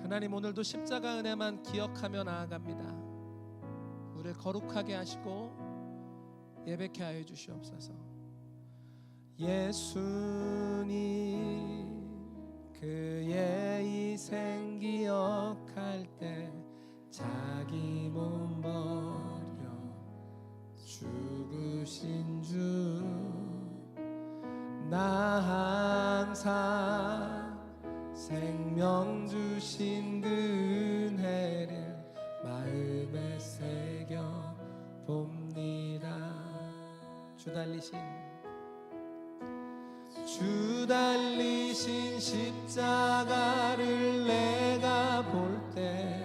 하나님, 오늘도 십자가 은혜만 기억하며 나아갑니다. 우리를 거룩하게 하시고 예배케 하여 주시옵소서. 예수님 그의 희생 기억할 때 자기 몸 버려 죽으신 주, 나 항상 생명 주신 그 은혜를 마음에 새겨 봅니다. 주 달리신 십자가를 내가 볼 때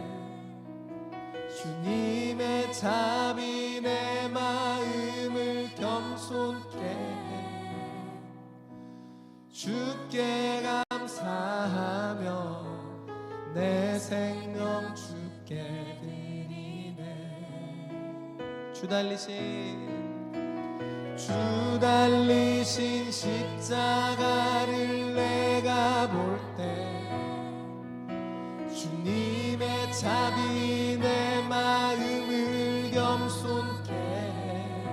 주님의 자비 내 마음을 겸손케 해 주께 감사하며 내 생명 주께 드리네. 주 달리신 십자가를 내가 볼 때 주님의 자비 내 마음을 겸손케 해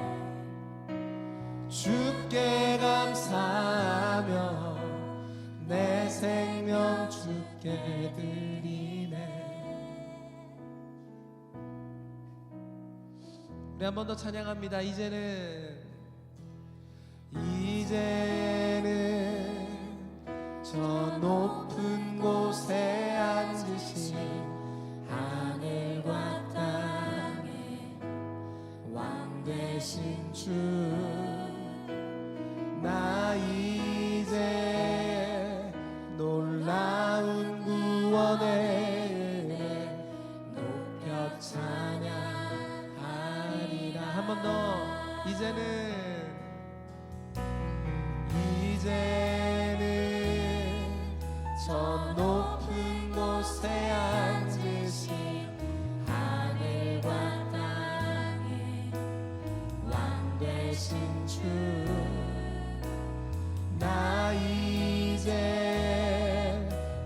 주께 감사하며 내 생명 주께 드리네. 우리 한 번 더 찬양합니다. 이제는 저 높은 곳에 앉으신 하늘과 땅의 왕 되신 주, 나 이제 놀라운 구원의 은혜 높여 찬양하리라. 한 번 더. 이제는 저 높은 곳에 앉으신 하늘과 땅의 왕 되신 주, 나 이제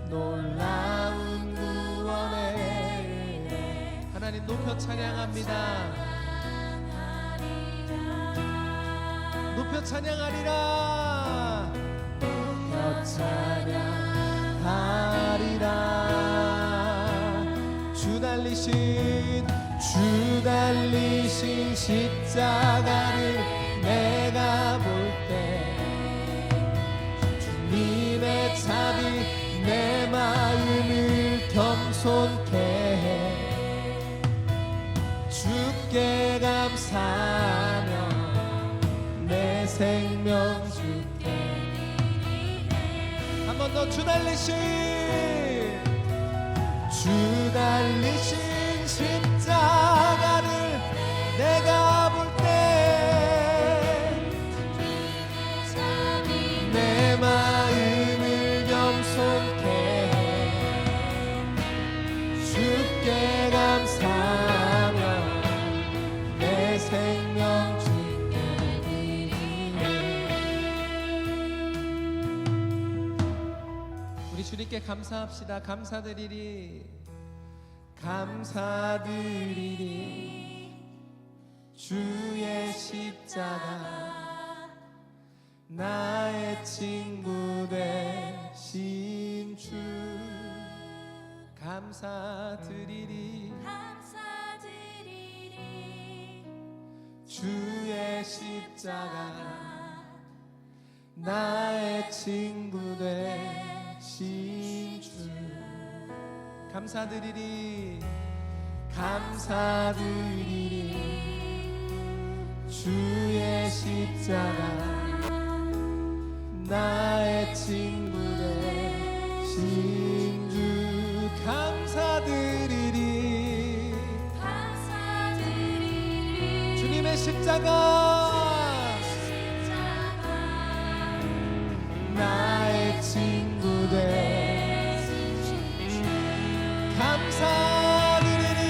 놀라운 구원의 은혜 하나님 높여 찬양합니다. 높여 찬양하리라. 높여 찬양하리라. 주 달리신 십자가를 내가 볼 때 주님의 자비 내 마음을 겸손케 해 주께 감사하며 내 생명 주께 드리네. 한 번 더. 주 달리신 십자가를 내가 볼 때 내 마음을 겸손케 해 주께 감사하며 내 생명 주께 드리네. 우리 주님께 감사합시다. 감사드리리 주의 십자가 나의 친구 되신 주. 감사드리리 주의 십자가 나의 친구 되신 주. 감사드리리 주의 십자가 나의 친구 되신 주. 감사드리리 주님의 십자가 나의 친구 되신 주. 감사드리리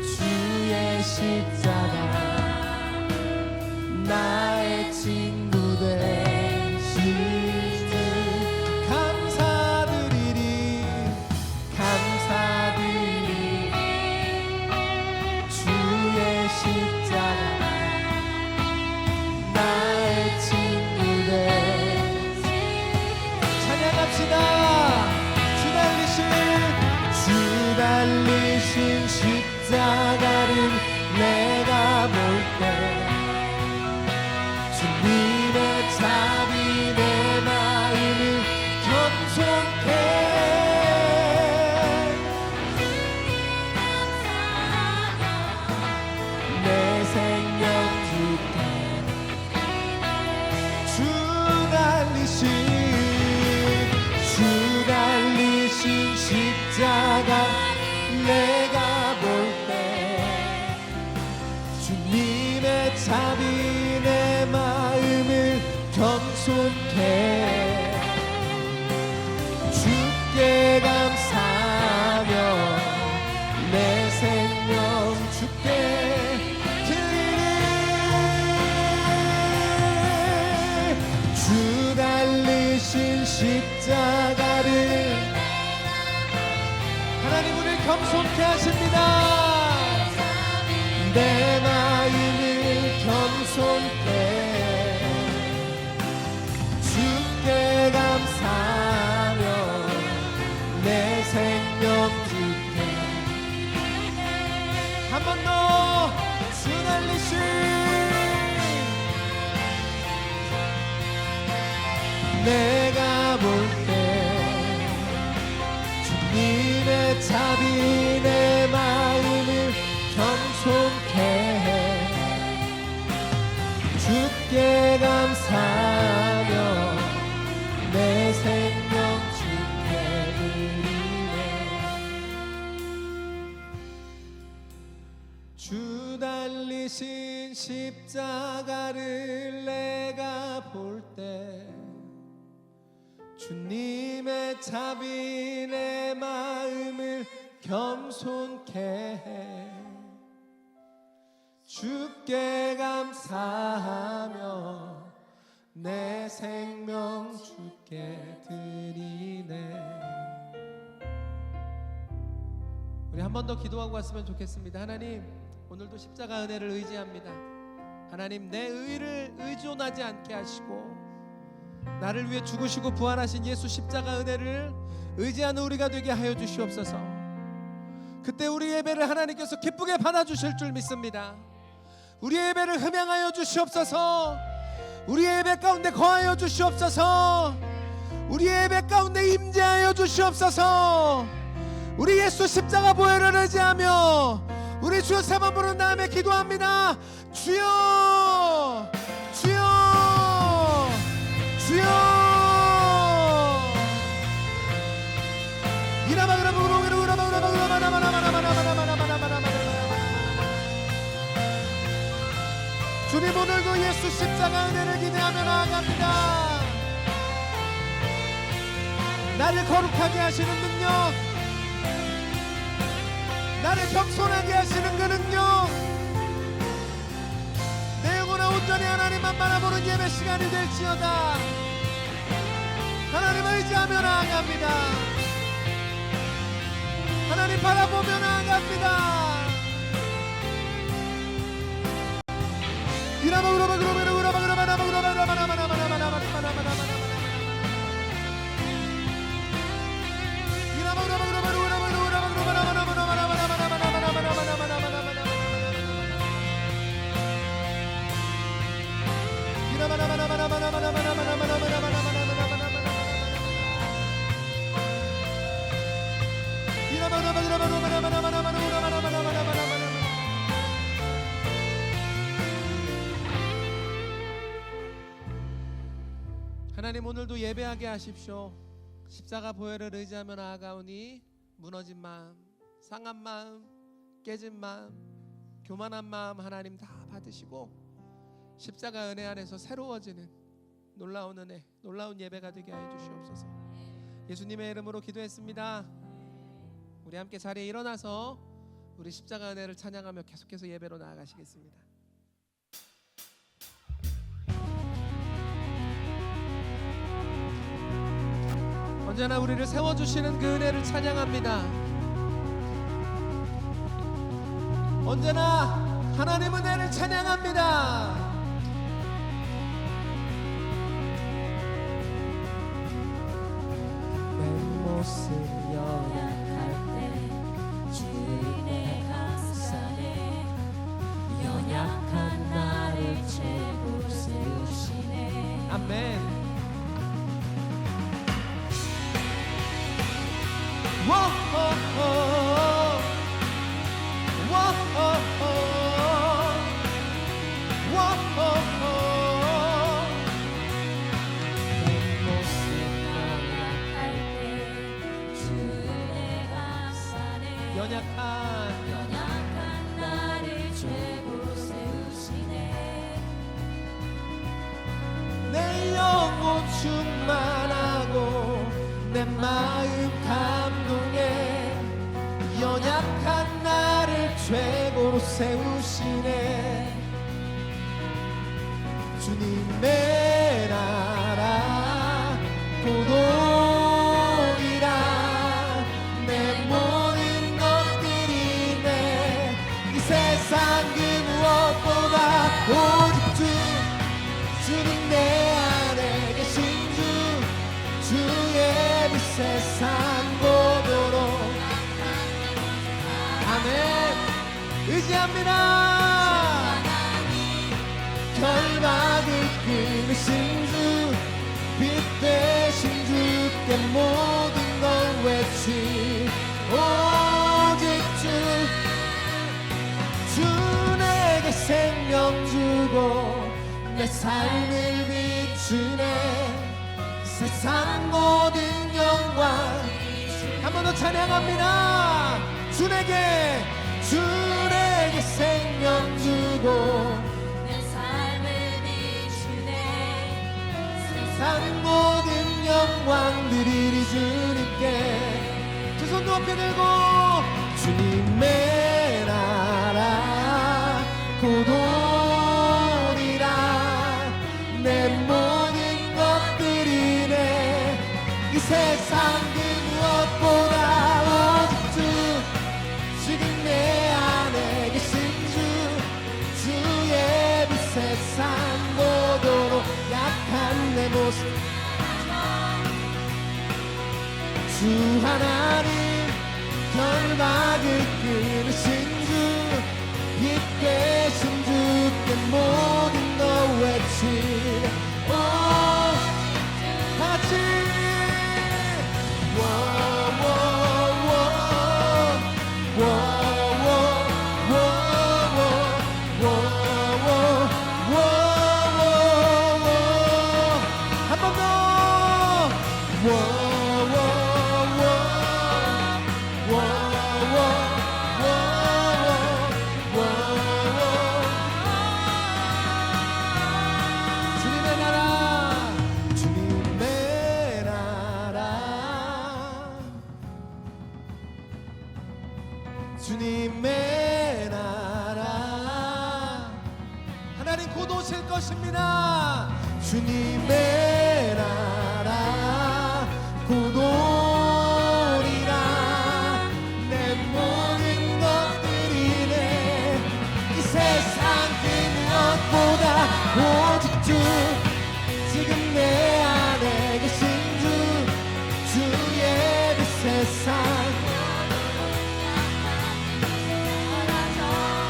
주의 십자가 나의 친구 되신 주. 십자가를 내가 볼 때 주님의 자비 내 마음을 겸손케 내 생명 주께 주 달리신 십자가 내가 볼 때 주님의 자비 내 마음을 겸손케 주께 감사하며 내 생명 주께 드리니 주 달리신 십자가를 하나님 우리를 겸손케 하십니다. 내 마음을 겸손케 주께 감사하며 내 생명 주께 한 번 더 주 달리신 내가 볼 때 주님의 자비 내 마음을 겸손케 주께 감사하며 내 생명 주께 드리네. 주 달리신 십자가를 내가 볼 때 주님의 자비 내 마음을 겸손케 해 주께 감사하며 내 생명 주께 드리네. 우리 한 번 더 기도하고 왔으면 좋겠습니다. 하나님 오늘도 십자가 은혜를 의지합니다. 하나님 내 의를 의존하지 않게 하시고 나를 위해 죽으시고 부활하신 예수 십자가 은혜를 의지하는 우리가 되게 하여 주시옵소서. 그때 우리 예배를 하나님께서 기쁘게 받아주실 줄 믿습니다. 우리 예배를 흠양하여 주시옵소서. 우리 예배 가운데 거하여 주시옵소서. 우리 예배 가운데 임재하여 주시옵소서. 우리 예수 십자가 보혈을 의지하며 우리 주여 세 번 부른 다음에 기도합니다. 주여 주여 주여 주님 오늘도 예수 십자가 은혜를 기대하며 나아갑니다. 나를 거룩하게 하시는 능력, 나를 겸손하게 하시는 그 능력, 내 영혼아 온전히 하나님만 바라보는 예배 시간이 될지어다. 하나님 의지하며 나아갑니다. 하나님 바라보며 나아갑니다. 하나님 오늘도 예배하게 하십시오. 십자가 보혈을 의지하며 나아가오니 무너진 마음, 상한 마음, 깨진 마음, 교만한 마음 하나님 다 받으시고 십자가 은혜 안에서 새로워지는 놀라운 은혜, 놀라운 예배가 되게 하여 주시옵소서. 예수님의 이름으로 기도했습니다. 우리 함께 자리에 일어나서 우리 십자가 은혜를 찬양하며 계속해서 예배로 나아가시겠습니다. 언제나 우리를 세워주시는 그 은혜를 찬양합니다. 언제나 하나님 은혜를 찬양합니다. 내 모습 연약할 때 주의 은혜 감사 연약한 나를 최고로 세우시네. 내 영혼 충만하고 내 마음 감동해. 연약한 나를 최고로 세우시네. 주님의 나라 고독이라 내 모든 것들이 내 이 세상 그 무엇보다 오직 주님 내 안에 계신 주의 빛 세상 보도록. 아멘. 의지합니다. 결박을 끊으신 주, 빛 되신 주께 모든 걸 외치. 오직 주 내게 생명 주고 내 삶을 비추네. 세상 모든 영광 한 번 더 찬양합니다. 주 내게 생명 주고 내 삶을 비추네. 세상 모든 영광들이 주님께. 두 손 높이 들고 주님의 나라 고도리라 내 모든 것들이 내 이 세상 그 무엇보다 오직 지금 내 안에 계신 주의 빛 세상 보도록 약한 내 모습. 주 하나님 결박을 끊으신 주, 빛 되신 주께 모든 것 외치네. 같이 한 번 더. 주님의 나라, 주님의 나라, 주님의 나라. 하나님 곧 오실 것입니다. 주님의 나라 곧 오리라 내 모든 것들이 내 이 세상 그 무엇보다 오직 지금 내 안에 계신 주의 빛 세상.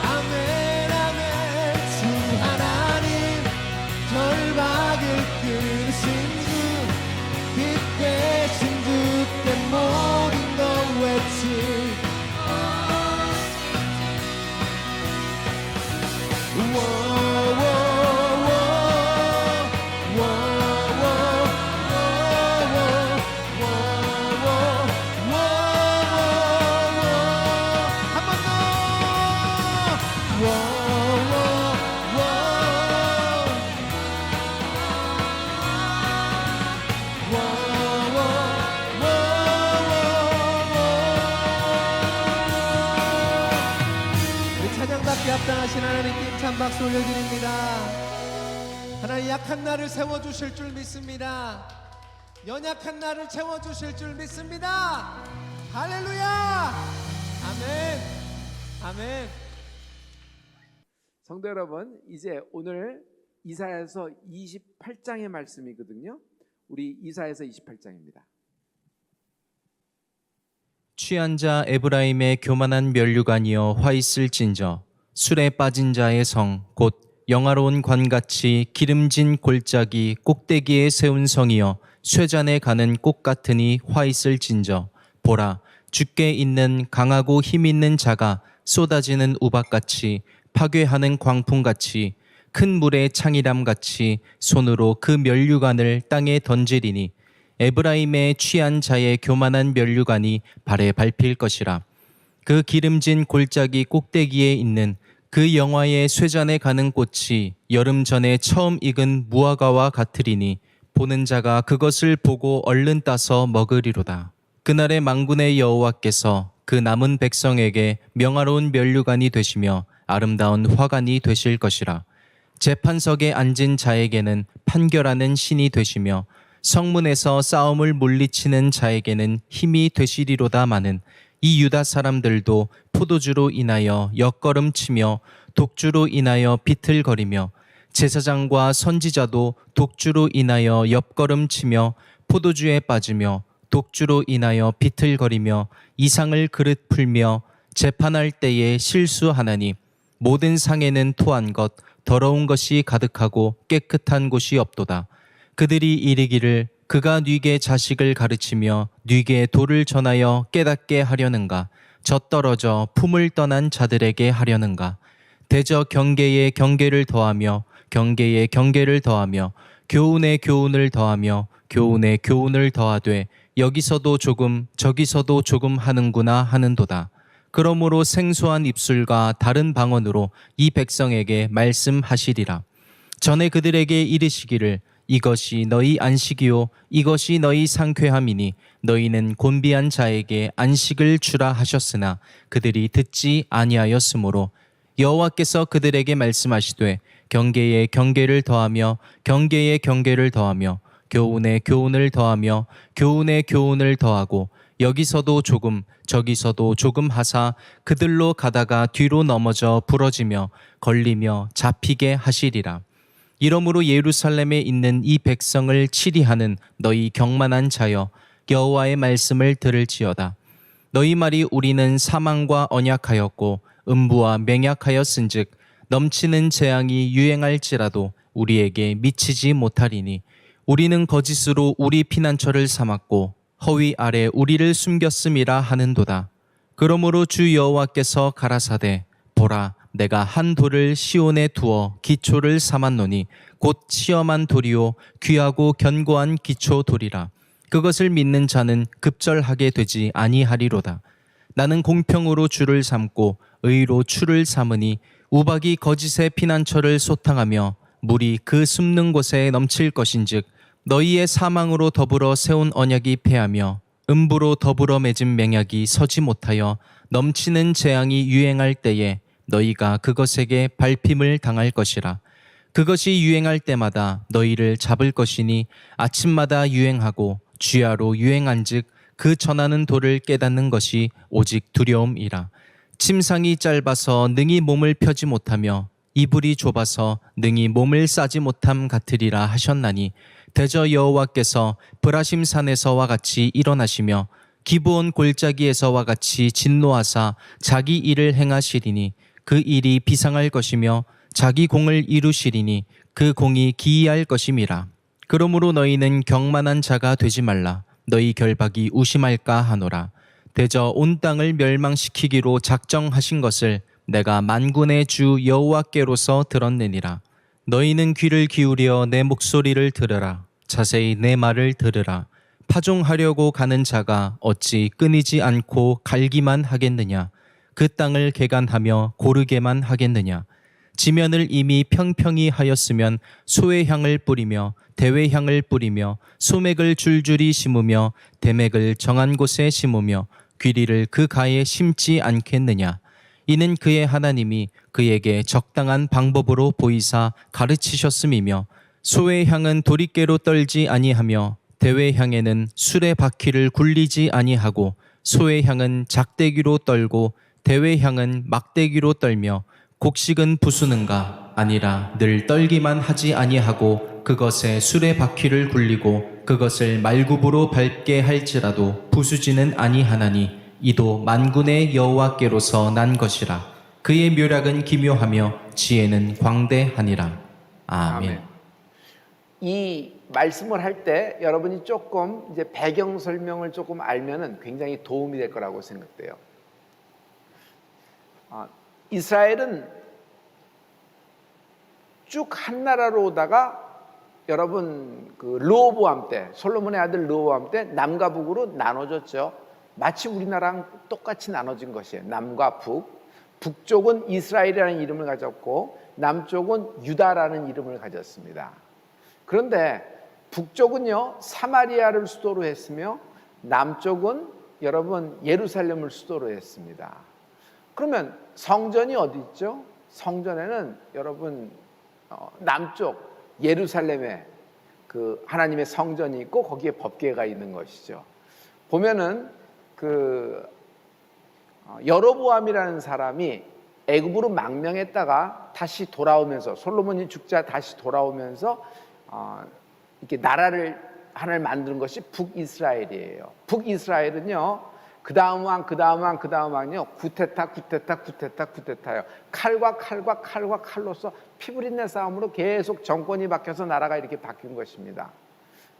아멘 아멘. 주 하나님 결박을 끊으신 주, 빛 되신 주께 모든 것 외치. 한 번 더. 우리 찬양받기 합당하신 하나님께 힘찬 박수 올려드립니다. 하나님 약한 나를 세워주실 줄 믿습니다. 연약한 나를 채워주실 줄 믿습니다. 할렐루야. 아멘 아멘. 성도 여러분, 이제 오늘 이사야서 28장의 말씀이거든요. 우리 이사야서 28장입니다. 취한 자 에브라임의 교만한 면류관이여 화 있을진저 술에 빠진 자의 성 곧 영화로운 관같이 기름진 골짜기 꼭대기에 세운 성이여 쇠잔에 가는 꽃 같으니 화 있을진저 보라 주께 있는 강하고 힘 있는 자가 쏟아지는 우박같이 파괴하는 광풍같이 큰 물의 창이람같이 손으로 그 면류관을 땅에 던지리니 에브라임의 취한 자의 교만한 면류관이 발에 밟힐 것이라. 그 기름진 골짜기 꼭대기에 있는 그 영화의 쇠잔에 가는 꽃이 여름 전에 처음 익은 무화과와 같으리니 보는 자가 그것을 보고 얼른 따서 먹으리로다. 그날에 만군의 여호와께서 그 남은 백성에게 명화로운 면류관이 되시며 아름다운 화관이 되실 것이라. 재판석에 앉은 자에게는 판결하는 신이 되시며 성문에서 싸움을 물리치는 자에게는 힘이 되시리로다마는 이 유다 사람들도 포도주로 인하여 역걸음치며 독주로 인하여 비틀거리며 제사장과 선지자도 독주로 인하여 옆걸음치며 포도주에 빠지며 독주로 인하여 비틀거리며 이상을 그릇 풀며 재판할 때에 실수하나니 모든 상에는 토한 것 더러운 것이 가득하고 깨끗한 곳이 없도다. 그들이 이르기를 그가 뉘게 자식을 가르치며 뉘게 도를 전하여 깨닫게 하려는가? 젖떨어져 품을 떠난 자들에게 하려는가? 대저 경계에 경계를 더하며 경계에 경계를 더하며 교훈에 교훈을 더하며 교훈에 교훈을 더하되 여기서도 조금 저기서도 조금 하는구나 하는도다. 그러므로 생소한 입술과 다른 방언으로 이 백성에게 말씀하시리라. 전에 그들에게 이르시기를 이것이 너희 안식이요 이것이 너희 상쾌함이니 너희는 곤비한 자에게 안식을 주라 하셨으나 그들이 듣지 아니하였으므로 여호와께서 그들에게 말씀하시되 경계에 경계를 더하며 경계에 경계를 더하며 교훈에 교훈을 더하며 교훈에 교훈을 더하고 여기서도 조금 저기서도 조금 하사 그들로 가다가 뒤로 넘어져 부러지며 걸리며 잡히게 하시리라. 이러므로 예루살렘에 있는 이 백성을 치리하는 너희 경만한 자여 여호와의 말씀을 들을지어다. 너희 말이 우리는 사망과 언약하였고 음부와 맹약하였은즉 넘치는 재앙이 유행할지라도 우리에게 미치지 못하리니 우리는 거짓으로 우리 피난처를 삼았고 허위 아래 우리를 숨겼음이라 하는도다. 그러므로 주 여호와께서 가라사대 보라 내가 한 돌을 시온에 두어 기초를 삼았노니 곧 시험한 돌이요 귀하고 견고한 기초 돌이라. 그것을 믿는 자는 급절하게 되지 아니하리로다. 나는 공평으로 주를 삼고 의로 추를 삼으니 우박이 거짓의 피난처를 소탕하며 물이 그 숨는 곳에 넘칠 것인즉 너희의 사망으로 더불어 세운 언약이 패하며 음부로 더불어 맺은 맹약이 서지 못하여 넘치는 재앙이 유행할 때에 너희가 그것에게 밟힘을 당할 것이라. 그것이 유행할 때마다 너희를 잡을 것이니 아침마다 유행하고 주야로 유행한즉 그 전하는 도를 깨닫는 것이 오직 두려움이라. 침상이 짧아서 능히 몸을 펴지 못하며 이불이 좁아서 능히 몸을 싸지 못함 같으리라 하셨나니 대저 여호와께서 브라심 산에서와 같이 일어나시며 기브온 골짜기에서와 같이 진노하사 자기 일을 행하시리니 그 일이 비상할 것이며 자기 공을 이루시리니 그 공이 기이할 것임이라. 그러므로 너희는 경만한 자가 되지 말라. 너희 결박이 우심할까 하노라. 대저 온 땅을 멸망시키기로 작정하신 것을 내가 만군의 주 여호와께로서 들었느니라. 너희는 귀를 기울여 내 목소리를 들으라. 자세히 내 말을 들으라. 파종하려고 가는 자가 어찌 끊이지 않고 갈기만 하겠느냐. 그 땅을 개간하며 고르게만 하겠느냐. 지면을 이미 평평히 하였으면 소의 향을 뿌리며 대회 향을 뿌리며 소맥을 줄줄이 심으며 대맥을 정한 곳에 심으며 귀리를 그 가에 심지 않겠느냐. 이는 그의 하나님이 그에게 적당한 방법으로 보이사 가르치셨음이며 소의 향은 도리깨로 떨지 아니하며 대회 향에는 술의 바퀴를 굴리지 아니하고 소의 향은 작대기로 떨고 대회 향은 막대기로 떨며 곡식은 부수는가 아니라 늘 떨기만 하지 아니하고 그것에 술의 바퀴를 굴리고 그것을 말굽으로 밟게 할지라도 부수지는 아니하나니 이도 만군의 여호와께로서 난 것이라. 그의 묘략은 기묘하며 지혜는 광대하니라. 아멘. 이 말씀을 할 때 여러분이 조금 이제 배경 설명을 조금 알면은 굉장히 도움이 될 거라고 생각돼요. 이스라엘은 쭉 한 나라로 오다가 여러분 그 르호보암 때 솔로몬의 아들 르호보암 때 남과 북으로 나눠졌죠. 마치 우리나라랑 똑같이 나눠진 것이에요. 남과 북. 북쪽은 이스라엘이라는 이름을 가졌고 남쪽은 유다라는 이름을 가졌습니다. 그런데 북쪽은요 사마리아를 수도로 했으며 남쪽은 여러분 예루살렘을 수도로 했습니다. 그러면 성전이 어디 있죠? 성전에는 여러분 남쪽 예루살렘에 그 하나님의 성전이 있고 거기에 법궤가 있는 것이죠. 보면은 그 여로보암이라는 사람이 애굽으로 망명했다가 다시 돌아오면서 솔로몬이 죽자 다시 돌아오면서 이렇게 나라를 하나를 만드는 것이 북이스라엘이에요. 북이스라엘은요 그 다음 왕요 구테타요. 칼과 칼로서 피부린내 싸움으로 계속 정권이 바뀌어서 나라가 이렇게 바뀐 것입니다.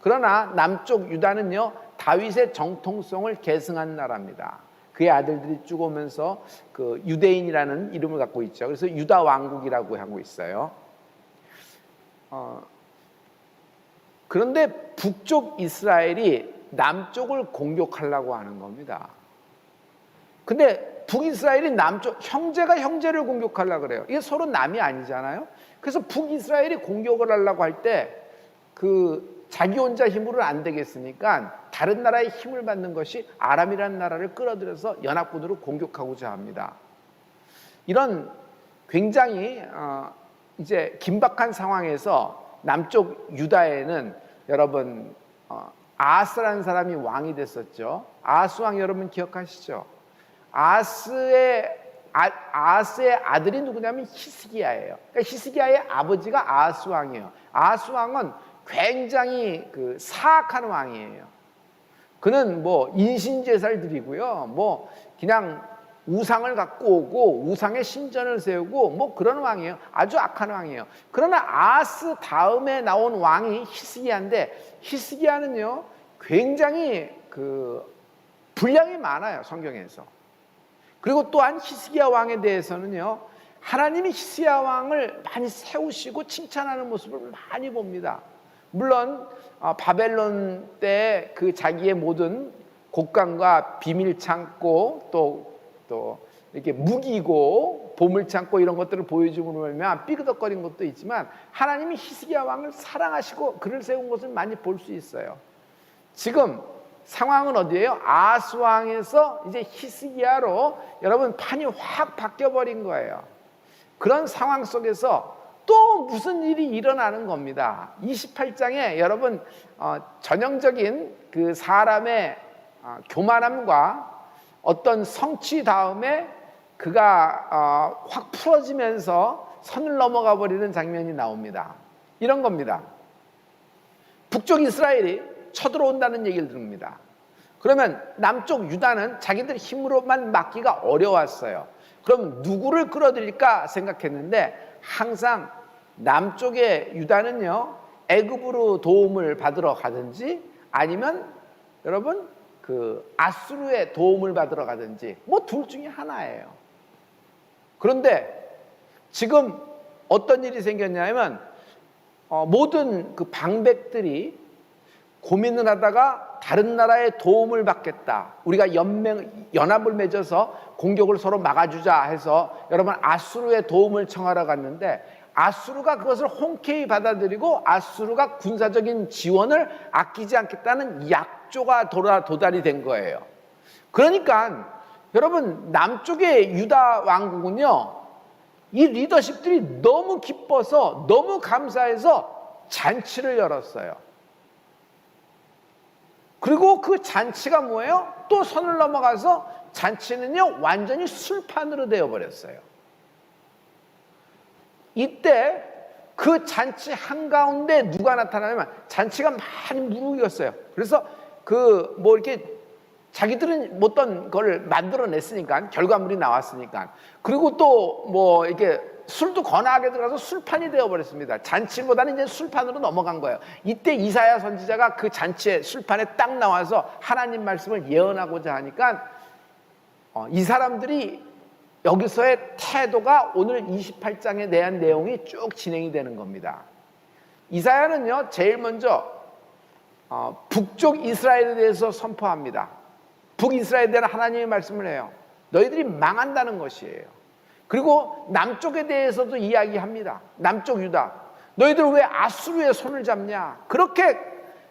그러나 남쪽 유다는요 다윗의 정통성을 계승한 나라입니다. 그의 아들들이 쭉 오면서 그 유대인이라는 이름을 갖고 있죠. 그래서 유다 왕국이라고 하고 있어요. 그런데 북쪽 이스라엘이 남쪽을 공격하려고 하는 겁니다. 근데 북이스라엘이 남쪽 형제가 형제를 공격하려고 그래요. 이게 서로 남이 아니잖아요. 그래서 북이스라엘이 공격을 하려고 할 때 그 자기 혼자 힘으로는 안 되겠으니까 다른 나라의 힘을 받는 것이 아람이라는 나라를 끌어들여서 연합군으로 공격하고자 합니다. 이런 굉장히 이제 긴박한 상황에서 남쪽 유다에는 여러분 아하스라는 사람이 왕이 됐었죠. 아하스 왕 여러분 기억하시죠? 아하스의 아들이 누구냐면 히스기야예요. 그러니까 히스기야의 아버지가 아하스 왕이에요. 아하스 왕은 굉장히 그 사악한 왕이에요. 그는 뭐 인신제사를 드리고요, 뭐 그냥 우상을 갖고 오고 우상의 신전을 세우고 뭐 그런 왕이에요. 아주 악한 왕이에요. 그러나 아하스 다음에 나온 왕이 히스기야인데 히스기야는요 굉장히 그 분량이 많아요 성경에서. 그리고 또한 히스기야 왕에 대해서는요 하나님이 히스기야 왕을 많이 세우시고 칭찬하는 모습을 많이 봅니다. 물론 바벨론 때 그 자기의 모든 곡간과 비밀 창고 또 이렇게 무기고 보물 창고 이런 것들을 보여줌으로 말미암아 삐그덕거린 것도 있지만 하나님이 히스기야 왕을 사랑하시고 그를 세운 것을 많이 볼 수 있어요. 지금 상황은 어디예요? 아하스 왕에서 이제 히스기야로 여러분 판이 확 바뀌어버린 거예요. 그런 상황 속에서 또 무슨 일이 일어나는 겁니다. 28장에 여러분 전형적인 그 사람의 교만함과 어떤 성취 다음에 그가 확 풀어지면서 선을 넘어가 버리는 장면이 나옵니다. 이런 겁니다. 북쪽 이스라엘이 쳐들어온다는 얘기를 들읍니다. 그러면 남쪽 유다는 자기들 힘으로만 막기가 어려웠어요. 그럼 누구를 끌어들일까 생각했는데 항상 남쪽의 유다는요 애굽으로 도움을 받으러 가든지 아니면 여러분 그 아수르의 도움을 받으러 가든지 뭐 둘 중에 하나예요. 그런데 지금 어떤 일이 생겼냐면 모든 그 방백들이 고민을 하다가 다른 나라의 도움을 받겠다. 우리가 연합을 맺어서 공격을 서로 막아주자 해서 여러분 아수르의 도움을 청하러 갔는데 아수르가 그것을 흔쾌히 받아들이고 아수르가 군사적인 지원을 아끼지 않겠다는 약조가 도달이 된 거예요. 그러니까 여러분 남쪽의 유다 왕국은요 이 리더십들이 너무 기뻐서 너무 감사해서 잔치를 열었어요. 그리고 그 잔치가 뭐예요? 또 선을 넘어가서 잔치는요 완전히 술판으로 되어버렸어요. 이때 그 잔치 한가운데 누가 나타나냐면 잔치가 많이 무르익었어요. 그래서 그 뭐 이렇게 자기들은 어떤 걸 만들어냈으니까 결과물이 나왔으니까 그리고 또 뭐 이렇게 술도 거나하게 들어가서 술판이 되어버렸습니다. 잔치보다는 이제 술판으로 넘어간 거예요. 이때 이사야 선지자가 그 잔치에 술판에 딱 나와서 하나님 말씀을 예언하고자 하니까 이 사람들이 여기서의 태도가 오늘 28장에 대한 내용이 쭉 진행이 되는 겁니다. 이사야는요 제일 먼저 북쪽 이스라엘에 대해서 선포합니다. 북이스라엘에 대한 하나님의 말씀을 해요. 너희들이 망한다는 것이에요. 그리고 남쪽에 대해서도 이야기합니다. 남쪽 유다, 너희들 왜 아수르의 손을 잡냐?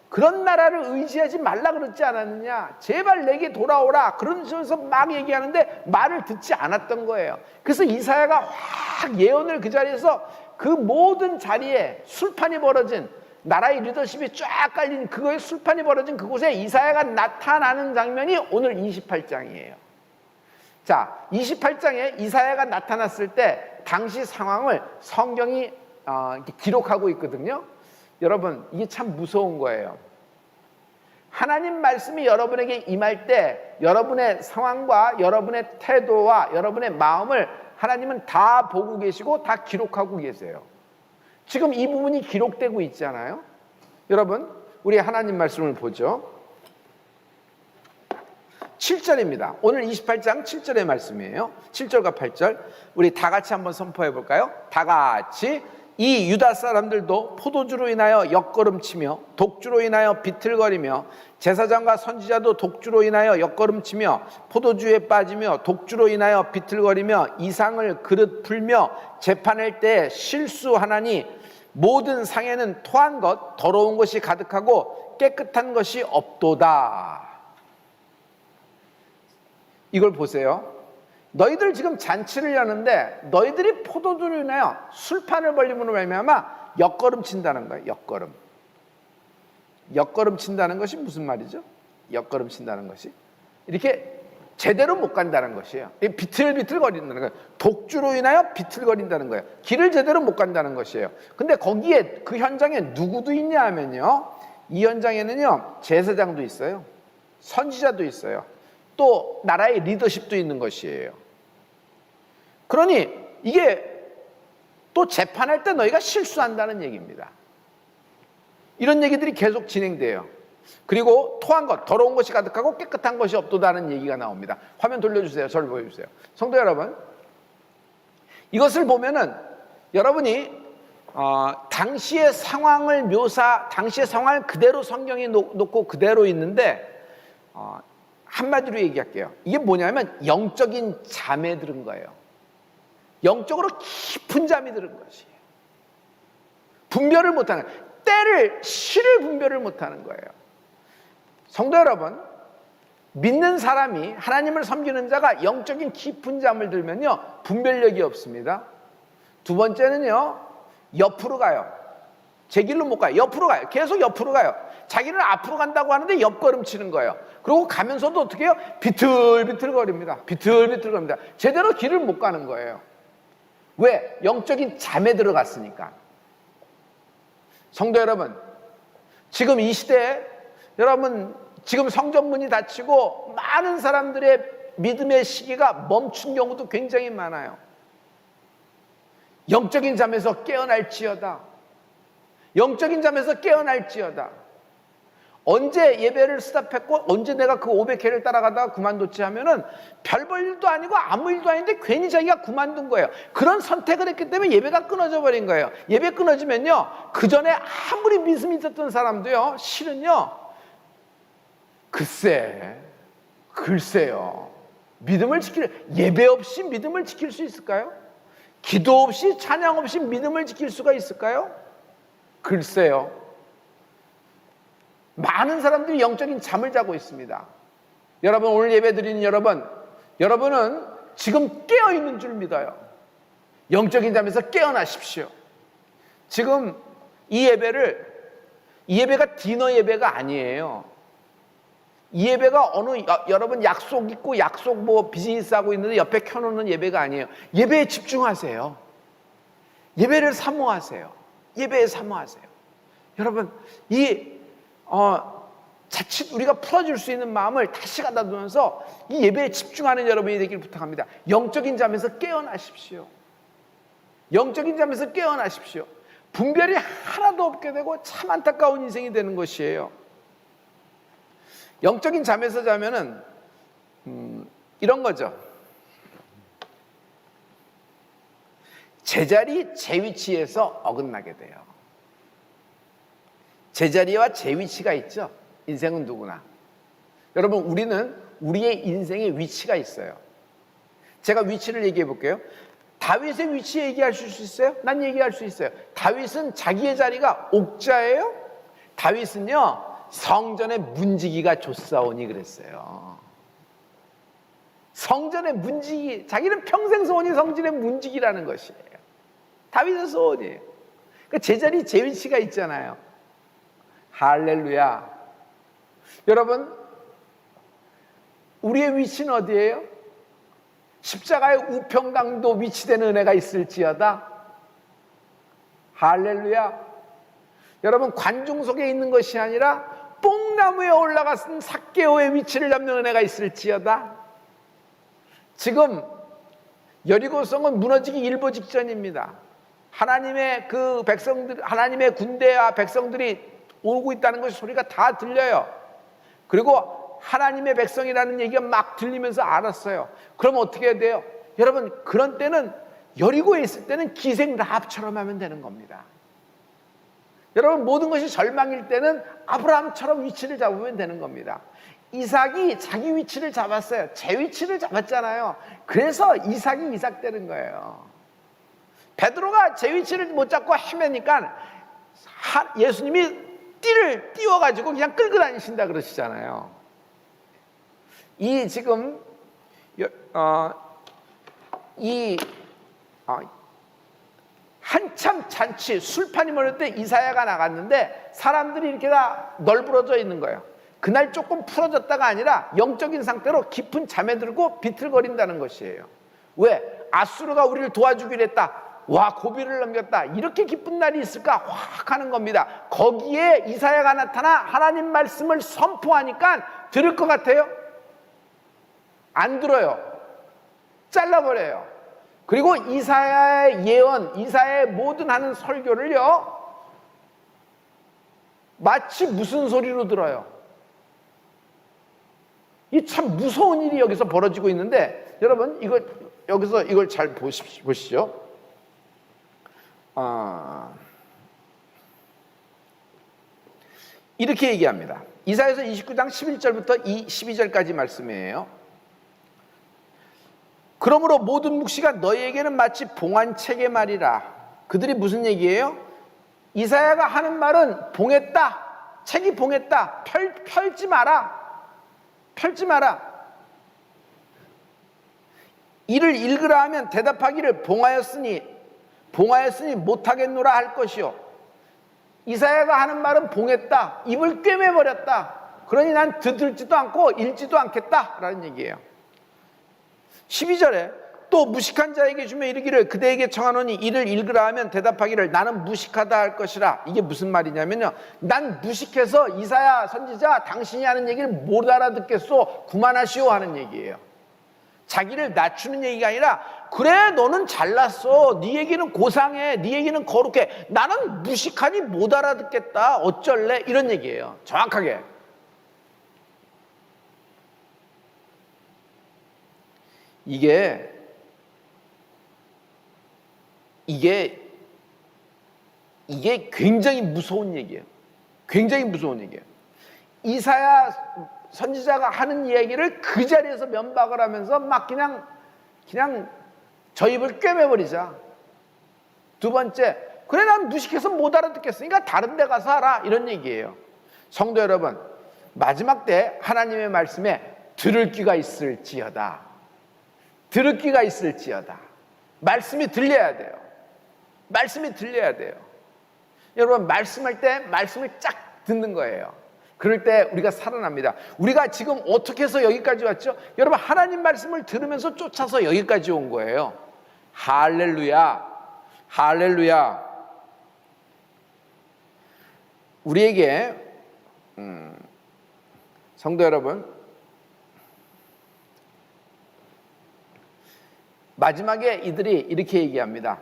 그런 나라를 의지하지 말라 그러지 않았느냐? 제발 내게 돌아오라. 그러면서 막 얘기하는데 말을 듣지 않았던 거예요. 그래서 이사야가 확 예언을 그 자리에서 그 모든 자리에 술판이 벌어진, 나라의 리더십이 쫙 깔린 그거에 술판이 벌어진 그곳에 이사야가 나타나는 장면이 오늘 28장이에요. 자, 28장에 이사야가 나타났을 때 당시 상황을 성경이 이렇게 기록하고 있거든요. 여러분, 이게 참 무서운 거예요. 하나님 말씀이 여러분에게 임할 때 여러분의 상황과 여러분의 태도와 여러분의 마음을 하나님은 다 보고 계시고 다 기록하고 계세요. 지금 이 부분이 기록되고 있잖아요. 여러분, 우리 하나님 말씀을 보죠. 7절입니다. 오늘 28장 7절의 말씀이에요. 7절과 8절 우리 다 같이 한번 선포해 볼까요? 다 같이. 이 유다 사람들도 포도주로 인하여 역걸음치며 독주로 인하여 비틀거리며 제사장과 선지자도 독주로 인하여 역걸음치며 포도주에 빠지며 독주로 인하여 비틀거리며 이상을 그릇 풀며 재판할 때 실수하나니 모든 상에는 토한 것 더러운 것이 가득하고 깨끗한 것이 없도다. 이걸 보세요. 너희들 지금 잔치를 여는데 너희들이 포도주로 인하여 술판을 벌림으로 말미암아 역걸음 친다는 거예요. 역걸음 친다는 것이 무슨 말이죠? 역걸음 친다는 것이 이렇게 제대로 못 간다는 것이에요. 비틀비틀 거린다는 거예요. 독주로 인하여 비틀거린다는 거예요. 길을 제대로 못 간다는 것이에요. 근데 거기에 그 현장에 누구도 있냐 하면요, 이 현장에는요 제사장도 있어요, 선지자도 있어요, 또 나라의 리더십도 있는 것이에요. 그러니 이게 또 재판할 때 너희가 실수한다는 얘기입니다. 이런 얘기들이 계속 진행돼요. 그리고 토한 것, 더러운 것이 가득하고 깨끗한 것이 없도다는 얘기가 나옵니다. 화면 돌려주세요. 저를 보여주세요. 성도 여러분, 이것을 보면은 여러분이 당시의 상황을 당시의 상황을 그대로 성경에 놓고 그대로 있는데 한마디로 얘기할게요. 이게 뭐냐면 영적인 잠에 들은 거예요. 영적으로 깊은 잠이 들은 것이에요. 분별을 못하는, 시를 분별을 못하는 거예요. 성도 여러분, 믿는 사람이, 하나님을 섬기는 자가 영적인 깊은 잠을 들면요 분별력이 없습니다. 두 번째는요, 옆으로 가요. 제 길로 못 가요. 옆으로 가요. 계속 옆으로 가요. 자기는 앞으로 간다고 하는데 옆걸음 치는 거예요. 그리고 가면서도 어떻게 해요? 비틀비틀거립니다. 비틀비틀거립니다. 제대로 길을 못 가는 거예요. 왜? 영적인 잠에 들어갔으니까. 성도 여러분, 지금 이 시대에 여러분, 지금 성전문이 닫히고 많은 사람들의 믿음의 시기가 멈춘 경우도 굉장히 많아요. 영적인 잠에서 깨어날지어다. 영적인 잠에서 깨어날지어다. 언제 예배를 스탑했고 언제 내가 그 500회를 따라가다가 그만뒀지 하면은 별 볼 일도 아니고 아무 일도 아닌데 괜히 자기가 그만둔 거예요. 그런 선택을 했기 때문에 예배가 끊어져 버린 거예요. 예배 끊어지면요, 그 전에 아무리 믿음이 있었던 사람도요, 실은요, 글쎄요, 예배 없이 믿음을 지킬 수 있을까요? 기도 없이, 찬양 없이 믿음을 지킬 수가 있을까요? 글쎄요. 많은 사람들이 영적인 잠을 자고 있습니다. 여러분, 오늘 예배 드리는 여러분은 지금 깨어있는 줄 믿어요. 영적인 잠에서 깨어나십시오. 지금 이 예배가 디너 예배가 아니에요. 이 예배가 여러분 약속 있고 비즈니스 하고 있는데 옆에 켜놓는 예배가 아니에요. 예배에 집중하세요. 예배를 사모하세요. 예배에 사모하세요. 여러분, 자칫 우리가 풀어줄 수 있는 마음을 다시 갖다 두면서 이 예배에 집중하는 여러분이 되길 부탁합니다. 영적인 잠에서 깨어나십시오. 영적인 잠에서 깨어나십시오. 분별이 하나도 없게 되고 참 안타까운 인생이 되는 것이에요. 영적인 잠에서 자면은 이런 거죠. 제자리 제 위치에서 어긋나게 돼요. 제자리와 제 위치가 있죠. 인생은 누구나. 여러분, 우리는 우리의 인생에 위치가 있어요. 제가 위치를 얘기해 볼게요. 다윗의 위치 얘기할 수 있어요? 난 얘기할 수 있어요. 다윗은 자기의 자리가 옥자예요. 다윗은요 성전의 문지기가 좋사오니 그랬어요. 성전의 문지기, 자기는 평생 소원이 성전의 문지기라는 것이에요. 다윗의 소원이에요. 그 제자리 제 위치가 있잖아요. 할렐루야. 여러분, 우리의 위치는 어디예요? 십자가의 우평강도 위치된 은혜가 있을지어다. 할렐루야. 여러분, 관중석에 있는 것이 아니라 뽕나무에 올라가서 삭개오의 위치를 잡는 은혜가 있을지어다. 지금 여리고성은 무너지기 일보 직전입니다. 하나님의 그 백성들, 하나님의 군대와 백성들이 오고 있다는 것이 소리가 다 들려요. 그리고 하나님의 백성이라는 얘기가 막 들리면서 알았어요. 그럼 어떻게 해야 돼요? 여러분, 그런 때는 여리고에 있을 때는 기생 라합처럼 하면 되는 겁니다. 여러분, 모든 것이 절망일 때는 아브라함처럼 위치를 잡으면 되는 겁니다. 이삭이 자기 위치를 잡았어요. 제 위치를 잡았잖아요. 그래서 이삭이 이삭되는 거예요. 베드로가 제 위치를 못 잡고 헤매니까 예수님이 띠를 띄워가지고 그냥 끌고 다니신다 그러시잖아요. 이 지금 한참 잔치 술판이 몰릴 때 이사야가 나갔는데 사람들이 이렇게 다 널브러져 있는 거예요. 그날 조금 풀어졌다가 아니라 영적인 상태로 깊은 잠에 들고 비틀거린다는 것이에요. 왜? 아수르가 우리를 도와주기로 했다. 와, 고비를 넘겼다. 이렇게 기쁜 날이 있을까? 확 하는 겁니다. 거기에 이사야가 나타나 하나님 말씀을 선포하니까 들을 것 같아요? 안 들어요. 잘라버려요. 그리고 이사야의 예언, 이사야의 모든 하는 설교를요 마치 무슨 소리로 들어요. 이 참 무서운 일이 여기서 벌어지고 있는데, 여러분 여기서 이걸 잘 보시죠. 이렇게 얘기합니다. 이사야서 29장 11절부터 12절까지 말씀이에요. 그러므로 모든 묵시가 너희에게는 마치 봉한 책의 말이라. 그들이 무슨 얘기예요? 이사야가 하는 말은 봉했다. 책이 봉했다. 펼지 마라. 펼지 마라. 이를 읽으라 하면 대답하기를 봉하였으니 못하겠노라 할 것이요. 이사야가 하는 말은 봉했다. 입을 꿰매버렸다. 그러니 난 듣지도 않고 읽지도 않겠다 라는 얘기예요. 12절에 또 무식한 자에게 주며 이르기를 그대에게 청하노니 이를 읽으라 하면 대답하기를 나는 무식하다 할 것이라. 이게 무슨 말이냐면요, 난 무식해서 이사야 선지자 당신이 하는 얘기를 못 알아듣겠소, 그만하시오 하는 얘기예요. 자기를 낮추는 얘기가 아니라 그래 너는 잘났어, 네 얘기는 고상해, 네 얘기는 거룩해, 나는 무식하니 못 알아듣겠다, 어쩔래, 이런 얘기예요. 정확하게. 이게 굉장히 무서운 얘기예요. 굉장히 무서운 얘기예요. 이사야 선지자가 하는 이야기를 그 자리에서 면박을 하면서 막 그냥 저 입을 꿰매버리자. 두 번째, 그래 난 무식해서 못 알아듣겠으니까 다른 데 가서 하라, 이런 얘기예요. 성도 여러분, 마지막 때 하나님의 말씀에 들을 귀가 있을지어다. 들을 귀가 있을지어다. 말씀이 들려야 돼요. 말씀이 들려야 돼요. 여러분, 말씀할 때 말씀을 쫙 듣는 거예요. 그럴 때 우리가 살아납니다. 우리가 지금 어떻게 해서 여기까지 왔죠? 여러분, 하나님 말씀을 들으면서 쫓아서 여기까지 온 거예요. 할렐루야. 할렐루야. 우리에게 성도 여러분, 마지막에 이들이 이렇게 얘기합니다.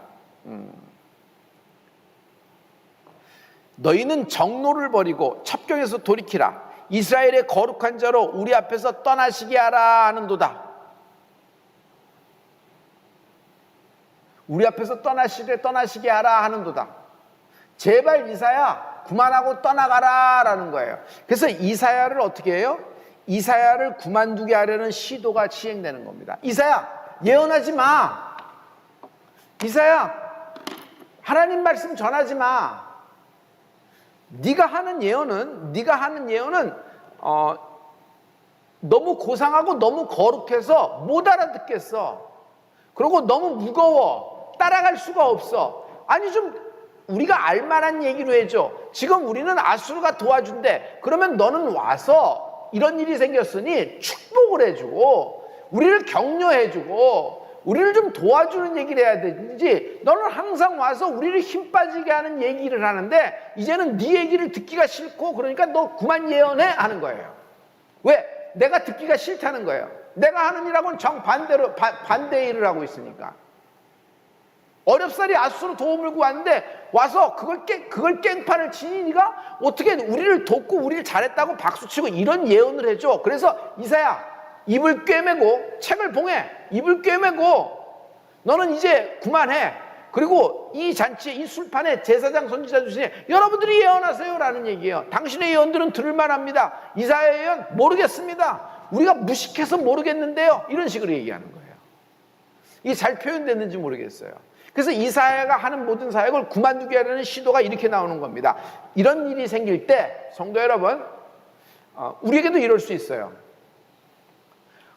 너희는 정노를 버리고 첩경에서 돌이키라. 이스라엘의 거룩한 자로 우리 앞에서 떠나시게 하라 하는도다. 우리 앞에서 떠나시게 하라 하는도다. 제발 이사야 그만하고 떠나가라 라는 거예요. 그래서 이사야를 어떻게 해요? 이사야를 그만두게 하려는 시도가 시행되는 겁니다. 이사야, 예언하지 마. 이사야, 하나님 말씀 전하지 마. 네가 하는 예언은 너무 고상하고 너무 거룩해서 못 알아듣겠어. 그리고 너무 무거워. 따라갈 수가 없어. 아니 좀 우리가 알만한 얘기로 해줘. 지금 우리는 아수르가 도와준대. 그러면 너는 와서 이런 일이 생겼으니 축복을 해주고 우리를 격려해주고 우리를 좀 도와주는 얘기를 해야 되지. 너는 항상 와서 우리를 힘 빠지게 하는 얘기를 하는데 이제는 네 얘기를 듣기가 싫고 그러니까 너 그만 예언해 하는 거예요. 왜? 내가 듣기가 싫다는 거예요. 내가 하는 일하고는 정반대로 반대 일을 하고 있으니까. 어렵사리 아수르 도움을 구하는데 와서 그걸 깽판을 치니 네가 어떻게 우리를 돕고 우리를 잘했다고 박수치고 이런 예언을 해줘. 그래서 이사야, 입을 꿰매고 책을 봉해. 입을 꿰매고 너는 이제 그만해. 그리고 이 잔치에 이 술판에 제사장 선지자 주시니 여러분들이 예언하세요 라는 얘기예요. 당신의 예언들은 들을만합니다. 이사야의 예언 모르겠습니다. 우리가 무식해서 모르겠는데요. 이런 식으로 얘기하는 거예요. 이게 잘 표현됐는지 모르겠어요. 그래서 이사야가 하는 모든 사역을 그만두게 하려는 시도가 이렇게 나오는 겁니다. 이런 일이 생길 때 성도 여러분, 우리에게도 이럴 수 있어요.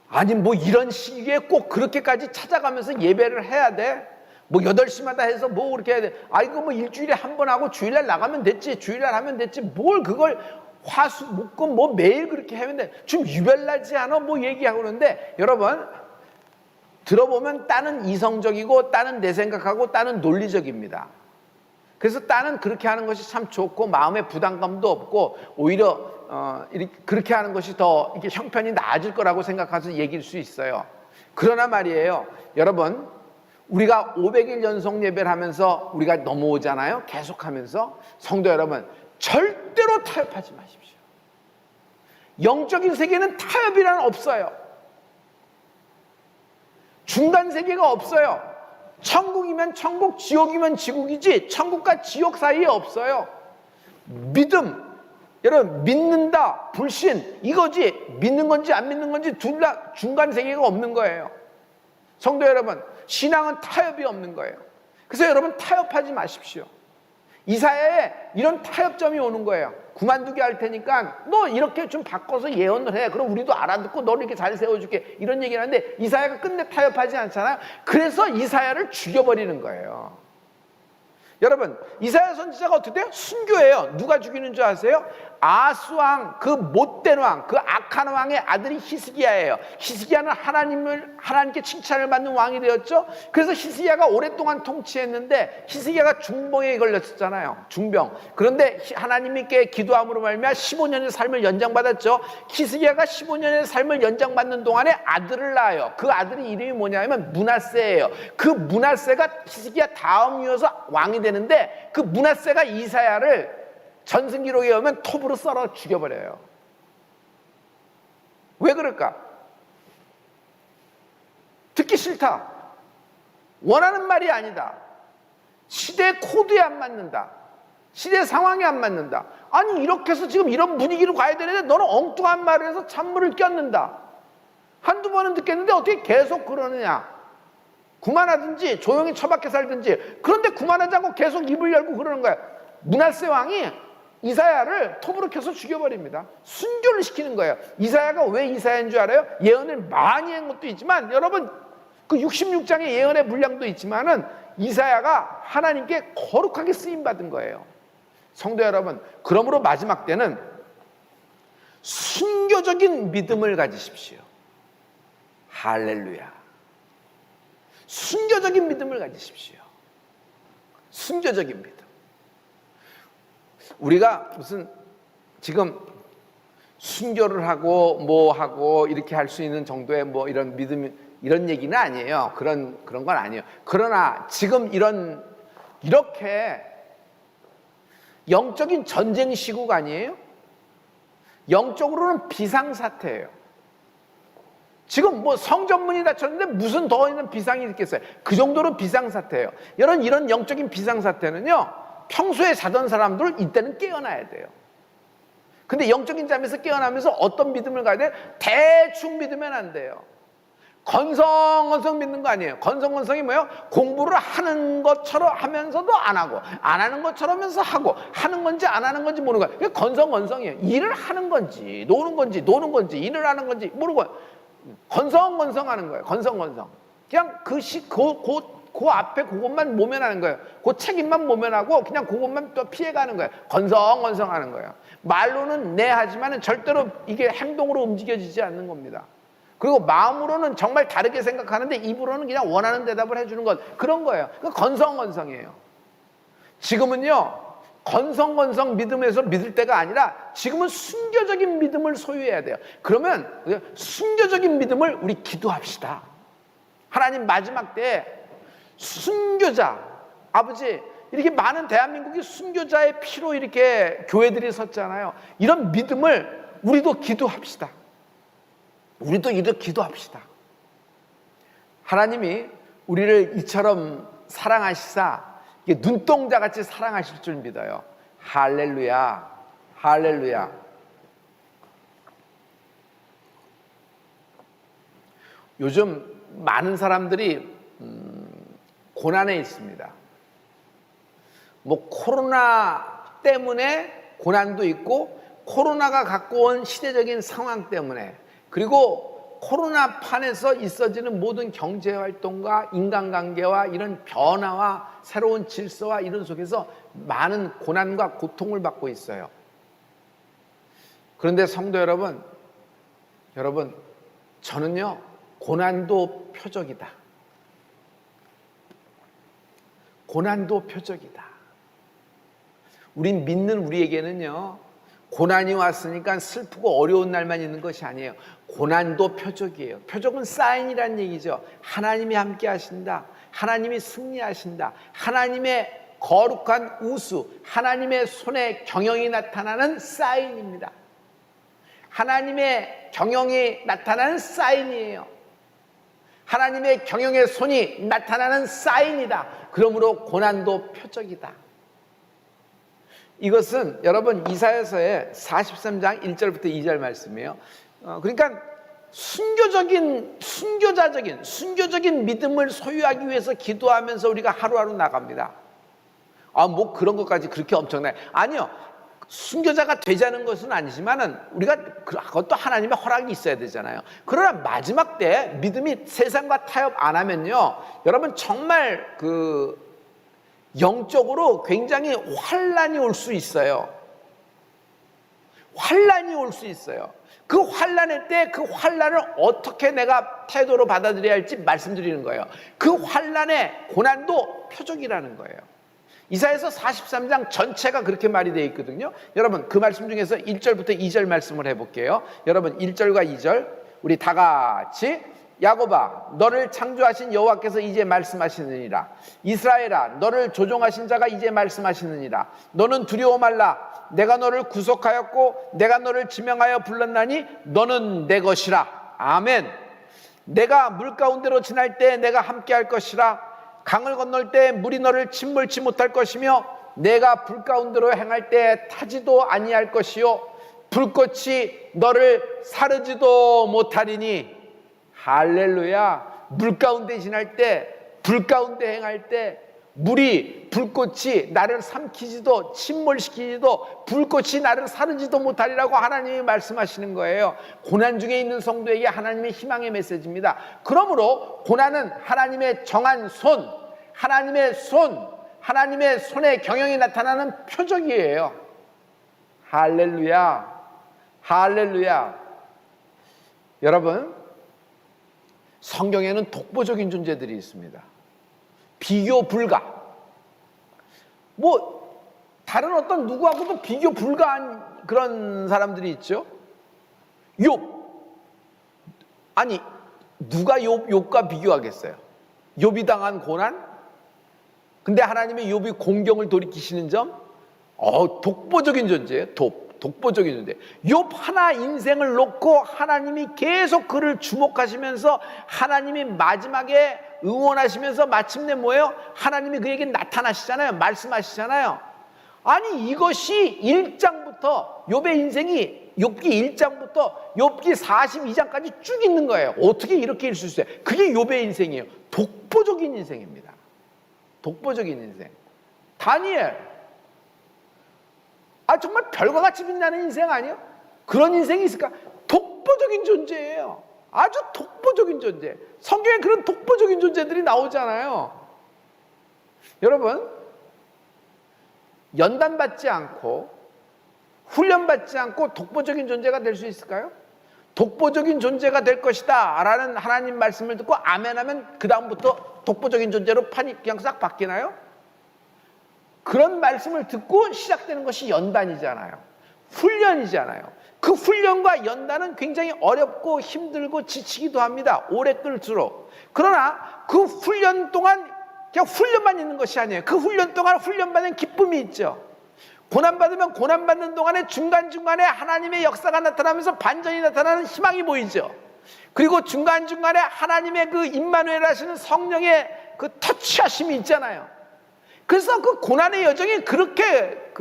아니 뭐 이런 시기에 꼭 그렇게까지 찾아가면서 예배를 해야 돼? 뭐 8시마다 해서 뭐 그렇게 해야 돼? 아 이거 뭐 일주일에 한 번 하고 주일날 나가면 됐지. 주일날 하면 됐지. 뭘 그걸 화수목금 뭐 매일 그렇게 하면 돼. 좀 유별나지 않아? 뭐 얘기하고 그러는데 여러분 들어보면 딴은 이성적이고 딴은 내 생각하고 딴은 논리적입니다. 그래서 딴은 그렇게 하는 것이 참 좋고 마음에 부담감도 없고 오히려 그렇게 하는 것이 더 이렇게 형편이 나아질 거라고 생각해서 얘기할 수 있어요. 그러나 말이에요. 여러분 우리가 500일 연속 예배를 하면서 우리가 넘어오잖아요. 계속하면서 성도 여러분 절대로 타협하지 마십시오. 영적인 세계는 타협이란 없어요. 중간 세계가 없어요. 천국이면 천국, 지옥이면 지옥이지 천국과 지옥 사이에 없어요. 믿음, 여러분 믿는다, 불신 이거지. 믿는 건지 안 믿는 건지 둘 다 중간 세계가 없는 거예요. 성도 여러분, 신앙은 타협이 없는 거예요. 그래서 여러분 타협하지 마십시오. 이사야에 이런 타협점이 오는 거예요. 그만두게 할 테니까 너 이렇게 좀 바꿔서 예언을 해. 그럼 우리도 알아듣고 너를 이렇게 잘 세워줄게. 이런 얘기를 하는데 이사야가 끝내 타협하지 않잖아요. 그래서 이사야를 죽여버리는 거예요. 여러분 이사야 선지자가 어떻게 돼요? 순교예요. 누가 죽이는 줄 아세요? 아수왕, 그 못된 왕, 그 악한 왕의 아들이 히스기야예요. 히스기야는 하나님께 칭찬을 받는 왕이 되었죠. 그래서 히스기야가 오랫동안 통치했는데 히스기야가 중병에 걸렸었잖아요. 중병. 그런데 하나님께 기도함으로 말미암아 15년의 삶을 연장받았죠. 히스기야가 15년의 삶을 연장받는 동안에 아들을 낳아요. 그 아들의 이름이 뭐냐면 므낫세예요. 그 므낫세가 히스기야 다음 이어서 왕이 되는데 그 므낫세가 이사야를 전승기록에 의하면 톱으로 썰어 죽여버려요. 왜 그럴까? 듣기 싫다. 원하는 말이 아니다. 시대 코드에 안 맞는다. 시대 상황에 안 맞는다. 아니 이렇게 해서 지금 이런 분위기로 가야 되는데 너는 엉뚱한 말을 해서 찬물을 꼈는다. 한두 번은 듣겠는데 어떻게 계속 그러느냐. 그만하든지 조용히 처박혀 살든지. 그런데 그만하자고 계속 입을 열고 그러는 거야. 므낫세 왕이 이사야를 톱으로 켜서 죽여버립니다. 순교를 시키는 거예요. 이사야가 왜 이사야인 줄 알아요? 예언을 많이 한 것도 있지만 여러분 그 66장의 예언의 분량도 있지만은 이사야가 하나님께 거룩하게 쓰임받은 거예요. 성도 여러분, 그러므로 마지막 때는 순교적인 믿음을 가지십시오. 할렐루야. 순교적인 믿음을 가지십시오. 순교적인 믿음. 우리가 무슨 지금 순교를 하고 뭐 하고 이렇게 할 수 있는 정도의 뭐 이런 믿음 이런 얘기는 아니에요. 그런 건 아니에요. 그러나 지금 이렇게 영적인 전쟁 시국 아니에요? 영적으로는 비상사태예요. 지금 뭐 성전문이 닫혔는데 무슨 더 있는 비상이 있겠어요? 그 정도로 비상사태예요. 여러분 이런 영적인 비상사태는요. 평소에 자던 사람들 이때는 깨어나야 돼요. 근데 영적인 잠에서 깨어나면서 어떤 믿음을 가야 돼? 대충 믿으면 안 돼요. 건성건성 믿는 거 아니에요. 건성건성이 뭐예요? 공부를 하는 것처럼 하면서도 안 하고, 안 하는 것처럼 하면서 하고, 하는 건지 안 하는 건지 모르는 거예요. 그게 건성건성이에요. 일을 하는 건지 노는 건지 일을 하는 건지 모르는 거예요. 건성건성하는 거예요. 건성건성. 그냥 그 앞에 그것만 모면하는 거예요. 그 책임만 모면하고 그냥 그것만 또 피해가는 거예요. 건성건성하는 거예요. 말로는 네 하지만은 절대로 이게 행동으로 움직여지지 않는 겁니다. 그리고 마음으로는 정말 다르게 생각하는데 입으로는 그냥 원하는 대답을 해주는 것, 그런 거예요. 그 건성건성이에요. 지금은요, 건성건성 믿음에서 믿을 때가 아니라 지금은 순교적인 믿음을 소유해야 돼요. 그러면 순교적인 믿음을 우리 기도합시다. 하나님, 마지막 때에 순교자, 아버지, 이렇게 많은 대한민국이 순교자의 피로 이렇게 교회들이 섰잖아요. 이런 믿음을 우리도 기도합시다. 우리도 이렇게 기도합시다. 하나님이 우리를 이처럼 사랑하시사 이게 눈동자같이 사랑하실 줄 믿어요. 할렐루야, 할렐루야. 요즘 많은 사람들이 고난에 있습니다. 뭐 코로나 때문에 고난도 있고, 코로나가 갖고 온 시대적인 상황 때문에, 그리고 코로나 판에서 있어지는 모든 경제활동과 인간관계와 이런 변화와 새로운 질서와 이런 속에서 많은 고난과 고통을 받고 있어요. 그런데 성도 여러분, 저는요, 고난도 표적이다. 고난도 표적이다. 우린 믿는 우리에게는요, 고난이 왔으니까 슬프고 어려운 날만 있는 것이 아니에요. 고난도 표적이에요. 표적은 사인이란 얘기죠. 하나님이 함께 하신다. 하나님이 승리하신다. 하나님의 거룩한 우수, 하나님의 손에 경영이 나타나는 사인입니다. 하나님의 경영이 나타나는 사인이에요. 하나님의 경영의 손이 나타나는 사인이다. 그러므로 고난도 표적이다. 이것은 여러분 이사야서의 43장 1절부터 2절 말씀이에요. 그러니까 순교자적인 믿음을 소유하기 위해서 기도하면서 우리가 하루하루 나갑니다. 뭐 그런 것까지 그렇게 엄청나요? 아니요. 순교자가 되자는 것은 아니지만은 우리가 그것도 하나님의 허락이 있어야 되잖아요. 그러나 마지막 때 믿음이 세상과 타협 안 하면요, 여러분 정말 영적으로 굉장히 환란이 올 수 있어요. 환란이 올 수 있어요. 그 환란의 때 그 환란을 어떻게 내가 태도로 받아들여야 할지 말씀드리는 거예요. 그 환란의 고난도 표적이라는 거예요. 이사야서 43장 전체가 그렇게 말이 되어 있거든요. 여러분 그 말씀 중에서 1절부터 2절 말씀을 해볼게요. 여러분 1절과 2절 우리 다 같이, 야곱아 너를 창조하신 여호와께서 이제 말씀하시느니라. 이스라엘아 너를 조종하신 자가 이제 말씀하시느니라. 너는 두려워 말라. 내가 너를 구속하였고 내가 너를 지명하여 불렀나니 너는 내 것이라. 아멘. 내가 물 가운데로 지날 때 내가 함께 할 것이라. 강을 건널 때 물이 너를 침몰치 못할 것이며 내가 불 가운데로 행할 때 타지도 아니할 것이요 불꽃이 너를 사르지도 못하리니. 할렐루야. 물 가운데 지날 때, 불 가운데 행할 때 물이, 불꽃이 나를 삼키지도 침몰시키지도 불꽃이 나를 사르지도 못하리라고 하나님이 말씀하시는 거예요. 고난 중에 있는 성도에게 하나님의 희망의 메시지입니다. 그러므로 고난은 하나님의 정한 손, 하나님의 손의 경영이 나타나는 표적이에요. 할렐루야, 할렐루야. 여러분, 성경에는 독보적인 존재들이 있습니다. 비교 불가. 뭐 다른 어떤 누구하고도 비교 불가한 그런 사람들이 있죠. 욥. 아니 누가 욥과 비교하겠어요? 욥이 당한 고난? 근데 하나님의 욥이 공경을 돌이키시는 점? 독보적인 존재예요. 독보적인 존재. 욥 하나 인생을 놓고 하나님이 계속 그를 주목하시면서 하나님이 마지막에 응원하시면서 마침내 뭐예요? 하나님이 그에게 나타나시잖아요. 말씀하시잖아요. 아니 이것이 1장부터 욥의 인생이 욥기 1장부터 욥기 42장까지 쭉 있는 거예요. 어떻게 이렇게 읽을 수 있어요? 그게 욥의 인생이에요. 독보적인 인생입니다. 독보적인 인생. 다니엘, 정말 별과 같이 빛나는 인생 아니에요? 그런 인생이 있을까? 독보적인 존재예요. 아주 독보적인 존재. 성경에 그런 독보적인 존재들이 나오잖아요. 여러분, 연단받지 않고 훈련받지 않고 독보적인 존재가 될 수 있을까요? 독보적인 존재가 될 것이다 라는 하나님 말씀을 듣고 아멘 하면 그 다음부터 독보적인 존재로 판이 그냥 싹 바뀌나요? 그런 말씀을 듣고 시작되는 것이 연단이잖아요. 훈련이잖아요. 그 훈련과 연단은 굉장히 어렵고 힘들고 지치기도 합니다. 오래 끌수록. 그러나 그 훈련 동안 그냥 훈련만 있는 것이 아니에요. 그 훈련 동안 훈련받는 기쁨이 있죠. 고난받으면 고난받는 동안에 중간중간에 하나님의 역사가 나타나면서 반전이 나타나는 희망이 보이죠. 그리고 중간중간에 하나님의 그 임마누엘 하시는 성령의 그 터치하심이 있잖아요. 그래서 그 고난의 여정이 그렇게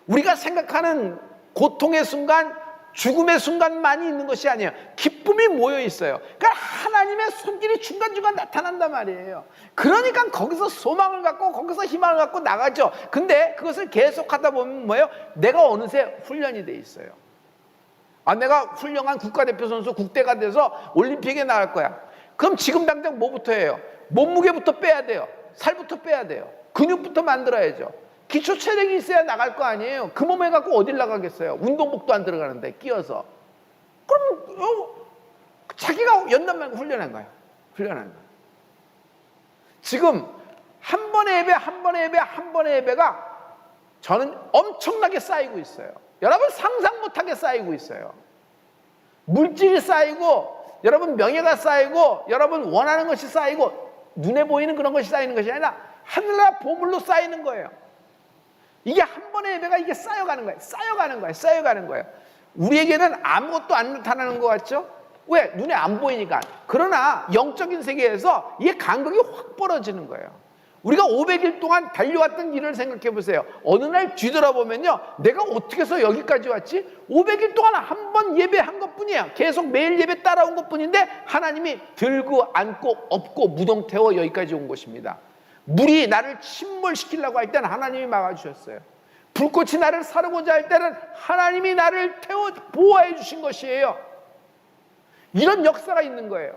우리가 생각하는 고통의 순간, 죽음의 순간만이 있는 것이 아니에요. 기쁨이 모여 있어요. 그러니까 하나님의 손길이 중간중간 나타난단 말이에요. 그러니까 거기서 소망을 갖고 거기서 희망을 갖고 나가죠. 근데 그것을 계속하다 보면 뭐예요? 내가 어느새 훈련이 돼 있어요. 내가 훌륭한 국가대표 선수 국대가 돼서 올림픽에 나갈 거야. 그럼 지금 당장 뭐부터 해요? 몸무게부터 빼야 돼요. 살부터 빼야 돼요. 근육부터 만들어야죠. 기초 체력이 있어야 나갈 거 아니에요. 그 몸에 갖고 어딜 나가겠어요? 운동복도 안 들어가는데 끼어서. 그럼 자기가 연단 말고 훈련한 거예요. 훈련한 거예요. 지금 한 번의 예배, 한 번의 예배, 한 번의 예배가 저는 엄청나게 쌓이고 있어요. 여러분 상상 못하게 쌓이고 있어요. 물질이 쌓이고 여러분 명예가 쌓이고 여러분 원하는 것이 쌓이고 눈에 보이는 그런 것이 쌓이는 것이 아니라 하늘나라 보물로 쌓이는 거예요. 이게 한 번의 예배가 이게 쌓여가는 거예요. 쌓여가는 거예요. 쌓여가는 거예요. 우리에게는 아무것도 안 나타나는 것 같죠? 왜? 눈에 안 보이니까. 그러나 영적인 세계에서 이게 간격이 확 벌어지는 거예요. 우리가 500일 동안 달려왔던 일을 생각해 보세요. 어느 날 뒤돌아보면요, 내가 어떻게 해서 여기까지 왔지? 500일 동안 한 번 예배한 것뿐이야. 계속 매일 예배 따라온 것뿐인데 하나님이 들고 안고 업고 무덤 태워 여기까지 온 것입니다. 물이 나를 침몰시키려고 할 때는 하나님이 막아주셨어요. 불꽃이 나를 사르고자 할 때는 하나님이 나를 태워 보호해 주신 것이에요. 이런 역사가 있는 거예요.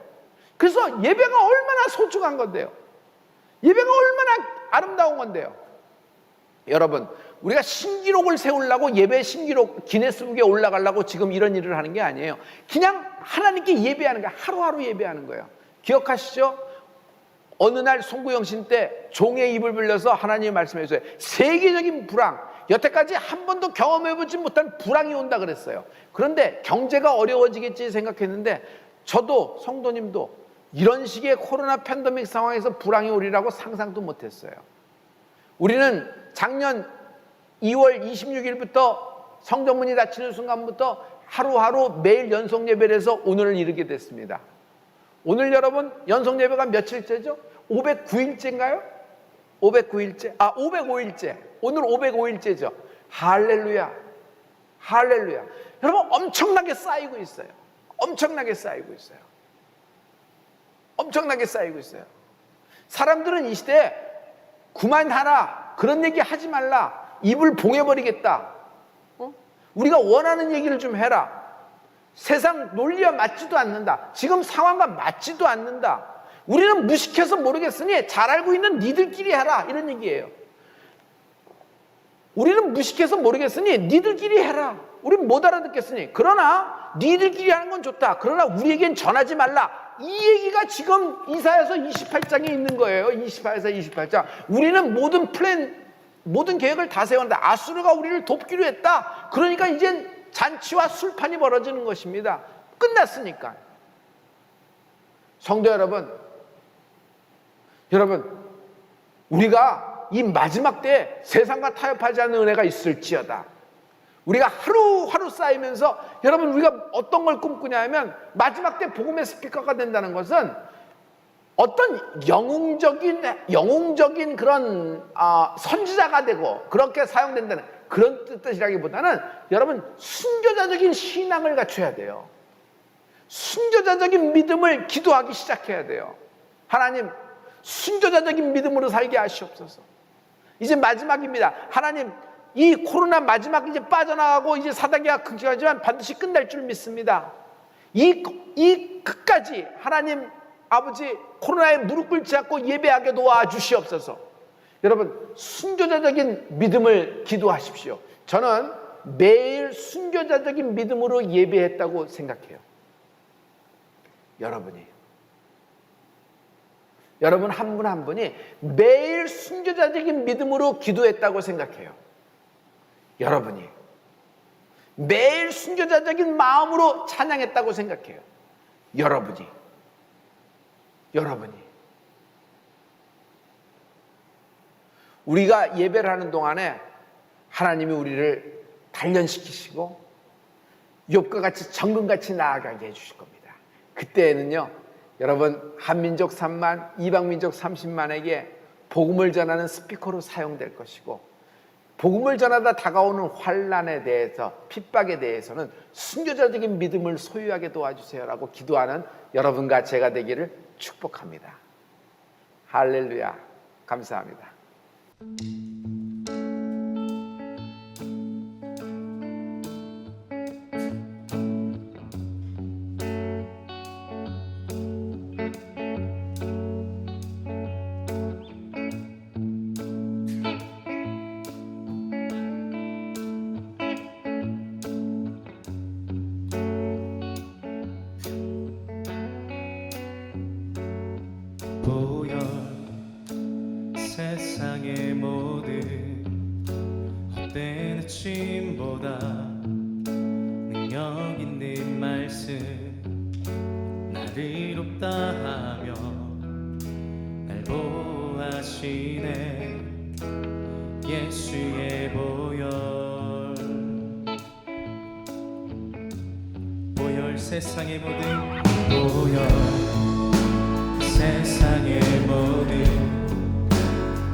그래서 예배가 얼마나 소중한 건데요. 예배가 얼마나 아름다운 건데요. 여러분, 우리가 신기록을 세우려고 예배 신기록 기네스북에 올라가려고 지금 이런 일을 하는 게 아니에요. 그냥 하나님께 예배하는 거예요. 하루하루 예배하는 거예요. 기억하시죠? 어느 날 송구영신 때 종의 입을 빌려서 하나님이 말씀해 주세요. 세계적인 불황, 여태까지 한 번도 경험해보지 못한 불황이 온다 그랬어요. 그런데 경제가 어려워지겠지 생각했는데 저도 성도님도 이런 식의 코로나 팬데믹 상황에서 불황이 오리라고 상상도 못했어요. 우리는 작년 2월 26일부터 성전문이 닫히는 순간부터 하루하루 매일 연속 예배를 해서 오늘을 이르게 됐습니다. 오늘 여러분 연속 예배가 며칠째죠? 509일째인가요? 509일째? 505일째. 오늘 505일째죠. 할렐루야. 할렐루야. 여러분 엄청나게 쌓이고 있어요. 엄청나게 쌓이고 있어요. 엄청나게 쌓이고 있어요. 사람들은 이 시대에 그만하라, 그런 얘기 하지 말라, 입을 봉해버리겠다, 우리가 원하는 얘기를 좀 해라, 세상 논리와 맞지도 않는다, 지금 상황과 맞지도 않는다, 우리는 무식해서 모르겠으니 잘 알고 있는 니들끼리 해라, 이런 얘기예요. 우리는 무식해서 모르겠으니 니들끼리 해라, 우린 못 알아듣겠으니. 그러나 니들끼리 하는 건 좋다, 그러나 우리에겐 전하지 말라, 이 얘기가 지금 이사야서 28장에 있는 거예요. 28에서 28장. 우리는 모든 계획을 다 세웠는데 아수르가 우리를 돕기로 했다. 그러니까 이젠 잔치와 술판이 벌어지는 것입니다. 끝났으니까. 성도 여러분, 우리가 이 마지막 때에 세상과 타협하지 않는 은혜가 있을지어다. 우리가 하루하루 쌓이면서, 여러분, 우리가 어떤 걸 꿈꾸냐 하면 마지막 때 복음의 스피커가 된다는 것은 어떤 영웅적인 그런 선지자가 되고 그렇게 사용된다는, 그런 뜻이라기보다는 여러분 순교자적인 신앙을 갖춰야 돼요. 순교자적인 믿음을 기도하기 시작해야 돼요. 하나님, 순교자적인 믿음으로 살게 하시옵소서. 이제 마지막입니다. 하나님, 이 코로나 마지막 이제 빠져나가고 이제 사단계가 극심하지만 반드시 끝날 줄 믿습니다. 이 끝까지 하나님 아버지 코로나에 무릎 꿇지 않고 예배하게 도와주시옵소서. 여러분 순교자적인 믿음을 기도하십시오. 저는 매일 순교자적인 믿음으로 예배했다고 생각해요. 여러분 한 분 한 분이 매일 순교자적인 믿음으로 기도했다고 생각해요. 여러분이 매일 순교자적인 마음으로 찬양했다고 생각해요. 여러분이 우리가 예배를 하는 동안에 하나님이 우리를 단련시키시고 욥과 같이 정금같이 나아가게 해주실 겁니다. 그때에는요 여러분 한민족 3만 이방민족 30만에게 복음을 전하는 스피커로 사용될 것이고 복음을 전하다 다가오는 환난에 대해서 핍박에 대해서는 순교자적인 믿음을 소유하게 도와주세요라고 기도하는 여러분과 제가 되기를 축복합니다. 할렐루야. 감사합니다. 보혈 세상의 모든 헛된 짐보다 능력 있는 말씀 나를 이롭다 하며 날 보호하시네 예수의 보혈 세상의 모든 보혈 세상의 모든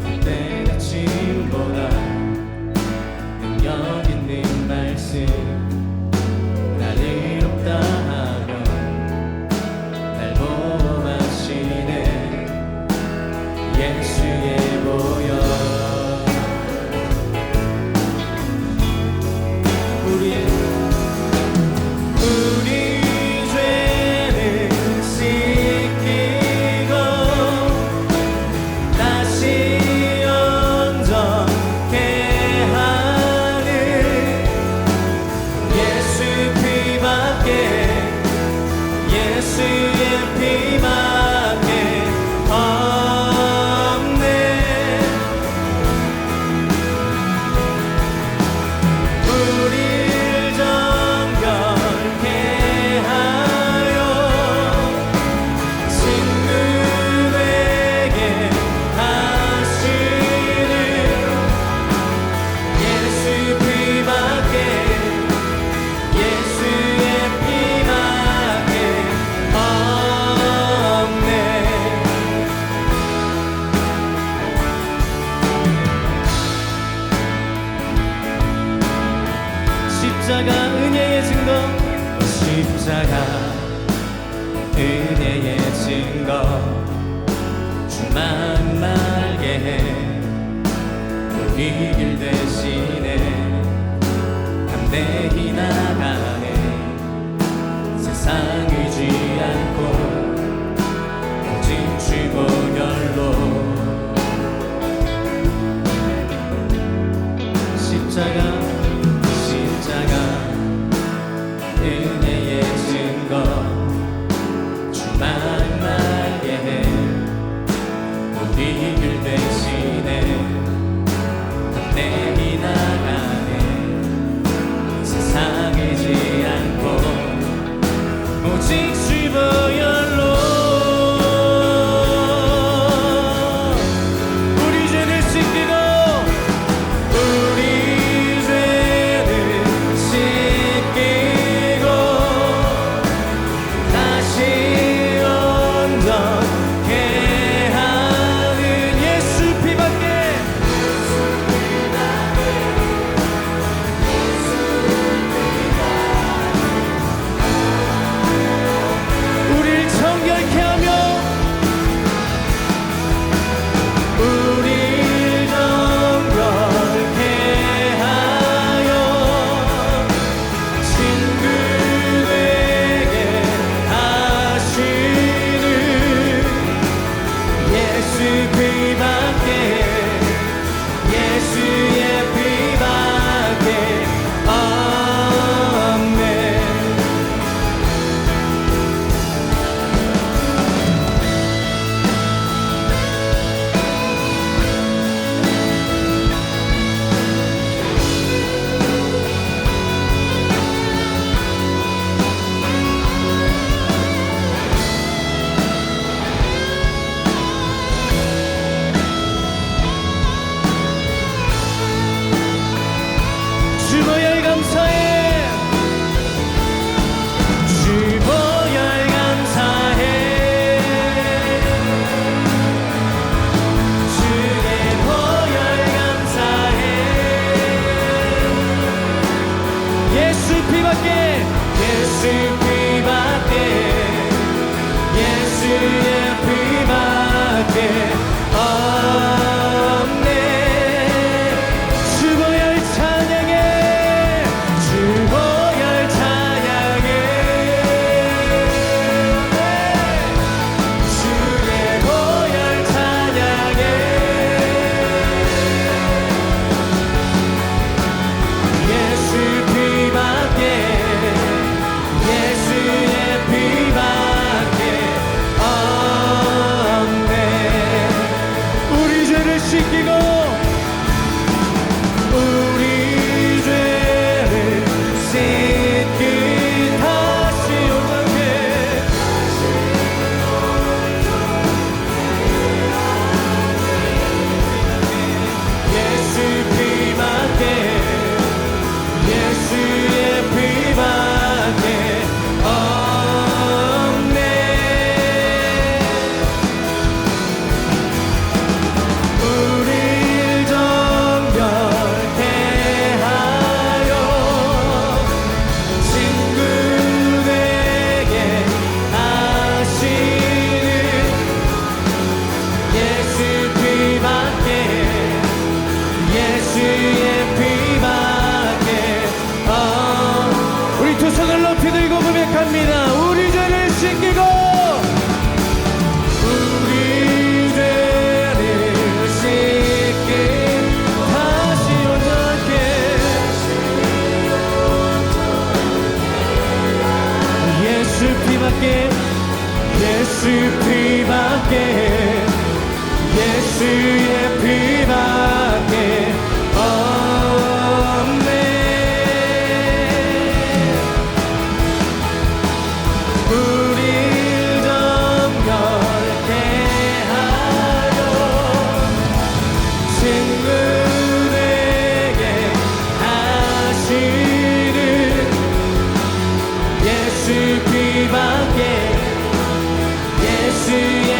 헛된 짐보다 능력 있는 말씀 나를 이롭다 하며 날 보호하시네 예수의 보혈 우리 죄는 씻기고 다시 온전케 하는 예수 피밖에 예수의 피밖에 없네 우릴 정결케 하여 친구에게 하시는 예수 피밖에 예수의 피밖에 없네 십자가 은혜의 증거 십자가 은혜의 증거 주만 말게 해 우리 길 대신에 담대히 나가네 세상 의지 않고 오직 주 보혈로 십자가 은혜의 증거 주만 말게 해 우리 길 대신에 담대히 나가네 세상 의지 않고 오직 주 보혈로 우리 죄를 씻기고 우리 죄를 씻기고 다시 온전케 하는 예수 피밖에 피밖에 예수의 피밖에 없네. 주보혈 찬양해 주보혈 찬양해 주의 보혈 찬양해 예수 피밖에 예수의 피밖에 없네. 우리 죄를 씻기고 우리 죄를 씻기 다시 온전케 예수 피밖에 예수의 피밖에 없네. 우릴 정결케 하여 친구 되게 하시는 예수 피밖에 예수의 피밖에 우리 두 손을 높이 들고 고백합니다. 우리 죄를 씻기고 우리 죄를 씻기 다시 온전케 예수 피밖에 예수 피밖에 예수의 피밖에 없네. 우릴 정결케 하여 친구 되게 하시는 예수 피밖에 예수의